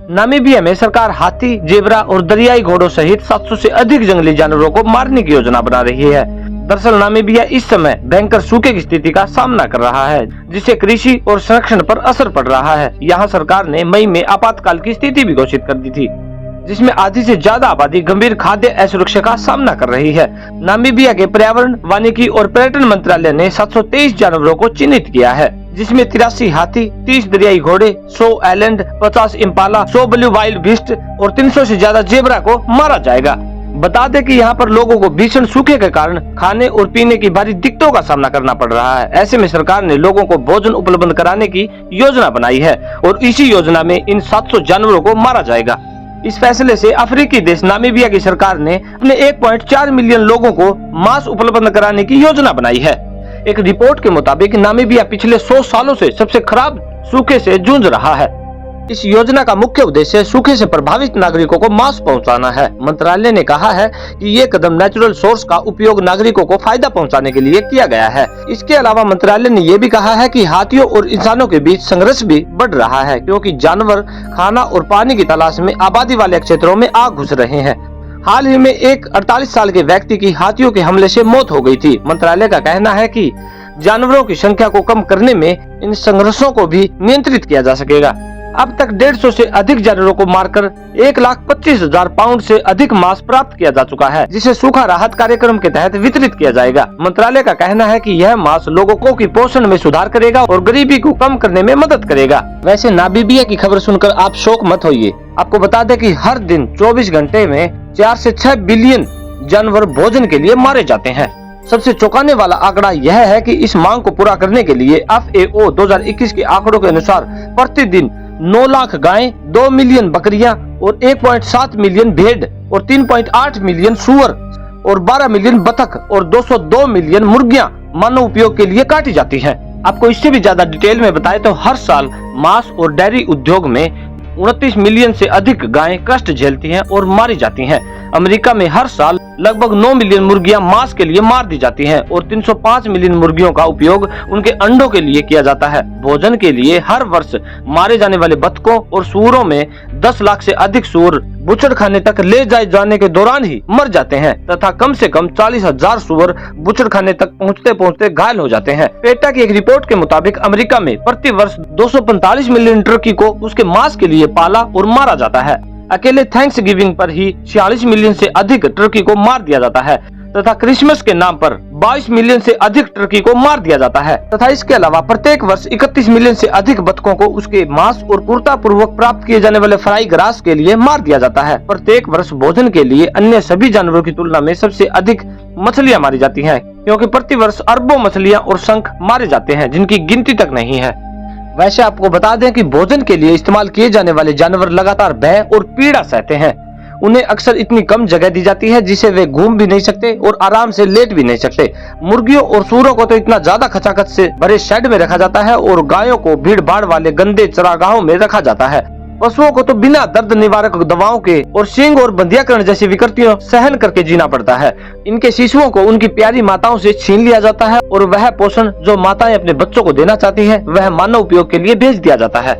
Namibia में सरकार हाथी, जेबरा और दरियाई घोड़ों सहित 700 से अधिक जंगली जानवरों को मारने की योजना बना रही है। दरअसल नामीबिया इस समय भयंकर सूखे की स्थिति का सामना कर रहा है, जिससे कृषि और संरक्षण पर असर पड़ रहा है। यहाँ सरकार ने मई में आपातकाल की स्थिति भी घोषित कर दी थी, जिसमें आधी से ज्यादा आबादी गंभीर खाद्य असुरक्षा का सामना कर रही है। नामीबिया के पर्यावरण, वानिकी और पर्यटन मंत्रालय ने 723 जानवरों को चिन्हित किया है, जिसमें 83 हाथी, 30 दरियाई घोड़े, 100 एलैंड, 50 इम्पाला, 100 ब्लू वाइल्ड बीस्ट और 300 से ज्यादा जेबरा को मारा जाएगा। बता दें कि यहाँ पर लोगों को भीषण सूखे के कारण खाने और पीने की भारी दिक्कतों का सामना करना पड़ रहा है। ऐसे में सरकार ने लोगों को भोजन उपलब्ध कराने की योजना बनाई है और इसी योजना में इन 700 जानवरों को मारा जाएगा। इस फैसले से अफ्रीकी देश नामीबिया की सरकार ने अपने 1.4 मिलियन लोगों को मांस उपलब्ध कराने की योजना बनाई है। एक रिपोर्ट के मुताबिक नामीबिया पिछले 100 सालों से सबसे खराब सूखे से जूझ रहा है। इस योजना का मुख्य उद्देश्य सूखे से प्रभावित नागरिकों को मांस पहुंचाना है। मंत्रालय ने कहा है कि ये कदम नेचुरल सोर्स का उपयोग नागरिकों को फायदा पहुंचाने के लिए किया गया है। इसके अलावा मंत्रालय ने ये भी कहा है कि हाथियों और इंसानों के बीच संघर्ष भी बढ़ रहा है, क्योंकि जानवर खाना और पानी की तलाश में आबादी वाले क्षेत्रों में आ घुस रहे हैं। हाल ही में एक 48 साल के व्यक्ति की हाथियों के हमले से मौत हो गई थी। मंत्रालय का कहना है कि जानवरों की संख्या को कम करने में इन संघर्षों को भी नियंत्रित किया जा सकेगा। अब तक 150 से अधिक जानवरों को मारकर 1,25,000 पाउंड से अधिक मांस प्राप्त किया जा चुका है, जिसे सूखा राहत कार्यक्रम के तहत वितरित किया जाएगा। मंत्रालय का कहना है कि यह मांस लोगों की पोषण में सुधार करेगा और गरीबी को कम करने में मदद करेगा। वैसे नामीबिया की खबर सुनकर आप शौक मत होइए। आपको बता दें कि हर दिन 24 घंटे में 4 से 6 बिलियन जानवर भोजन के लिए मारे जाते हैं। सबसे चौंकाने वाला आंकड़ा यह है कि इस मांग को पूरा करने के लिए FAO 2021 के आंकड़ों के अनुसार प्रतिदिन 9 लाख गायें, 2 मिलियन बकरियां और 1.7 मिलियन भेड़ और 3.8 मिलियन सूअर और 12 मिलियन बतख और 202 मिलियन मुर्गियां मानव उपयोग के लिए काटी जाती हैं। आपको इससे भी ज्यादा डिटेल में बताएं तो हर साल मांस और डेयरी उद्योग में 29 मिलियन से अधिक गायें कष्ट झेलती हैं और मारी जाती हैं। अमेरिका में हर साल लगभग 9 मिलियन मुर्गियां मांस के लिए मार दी जाती हैं और 305 मिलियन मुर्गियों का उपयोग उनके अंडों के लिए किया जाता है। भोजन के लिए हर वर्ष मारे जाने वाले बतखों और सूअरों में 10 लाख से अधिक सूअर बूचड़खाने तक ले जाए जाने के दौरान ही मर जाते हैं तथा कम से कम 40,000 सूअर बूचड़खाने तक पहुँचते पहुँचते घायल हो जाते हैं। पेटा की एक रिपोर्ट के मुताबिक अमेरिका में प्रति वर्ष 245 मिलियन टर्की को उसके मांस के लिए पाला और मारा जाता है। अकेले थैंक्स गिविंग पर ही 46 मिलियन से अधिक टर्की को मार दिया जाता है तथा क्रिसमस के नाम पर 22 मिलियन से अधिक टर्की को मार दिया जाता है तथा इसके अलावा प्रत्येक वर्ष 31 मिलियन से अधिक बतखों को उसके मांस और पूर्णता पूर्वक प्राप्त किए जाने वाले फ्राई ग्रास के लिए मार दिया जाता है। प्रत्येक वर्ष भोजन के लिए अन्य सभी जानवरों की तुलना में सबसे अधिक मछलियाँ मारी जाती है, क्योंकि प्रति वर्ष अरबों मछलियाँ और शंख मारे जाते हैं जिनकी गिनती तक नहीं है। वैसे आपको बता दें कि भोजन के लिए इस्तेमाल किए जाने वाले जानवर लगातार भय और पीड़ा सहते हैं। उन्हें अक्सर इतनी कम जगह दी जाती है जिसे वे घूम भी नहीं सकते और आराम से लेट भी नहीं सकते। मुर्गियों और सूअरों को तो इतना ज्यादा खचाखच से भरे शेड में रखा जाता है और गायों को भीड़ भाड़ वाले गंदे चरागाहों में रखा जाता है। पशुओं को तो बिना दर्द निवारक दवाओं के और सींग और बंधियाकरण जैसी विकृतियों सहन करके जीना पड़ता है। इनके शिशुओं को उनकी प्यारी माताओं से छीन लिया जाता है और वह पोषण जो माताएं अपने बच्चों को देना चाहती हैं वह मानव उपयोग के लिए भेज दिया जाता है।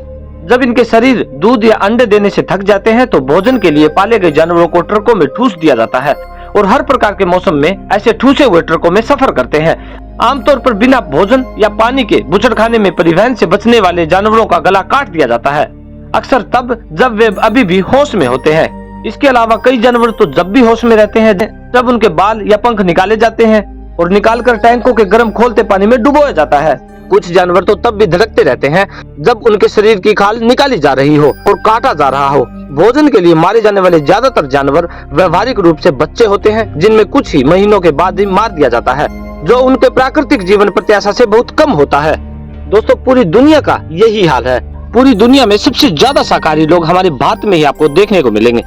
जब इनके शरीर दूध या अंडे देने से थक जाते हैं तो भोजन के लिए पाले गए जानवरों को ट्रकों में ठूस दिया जाता है और हर प्रकार के मौसम में ऐसे ठूसे हुए ट्रकों में सफर करते हैं। आमतौर पर बिना भोजन या पानी के बूचड़खाने में परिवहन से बचने वाले जानवरों का गला काट दिया जाता है, अक्सर तब जब वे अभी भी होश में होते हैं। इसके अलावा कई जानवर तो जब भी होश में रहते हैं जब उनके बाल या पंख निकाले जाते हैं और निकालकर टैंकों के गर्म खोलते पानी में डुबोया जाता है। कुछ जानवर तो तब भी धड़कते रहते हैं जब उनके शरीर की खाल निकाली जा रही हो और काटा जा रहा हो। भोजन के लिए मारे जाने वाले ज्यादातर जानवर व्यवहारिक रूप से बच्चे होते हैं जिनमें कुछ ही महीनों के बाद ही मार दिया जाता है, जो उनके प्राकृतिक जीवन प्रत्याशा से बहुत कम होता है। दोस्तों, पूरी दुनिया का यही हाल है। पूरी दुनिया में सबसे ज्यादा शाकाहारी लोग हमारे भारत में ही आपको देखने को मिलेंगे।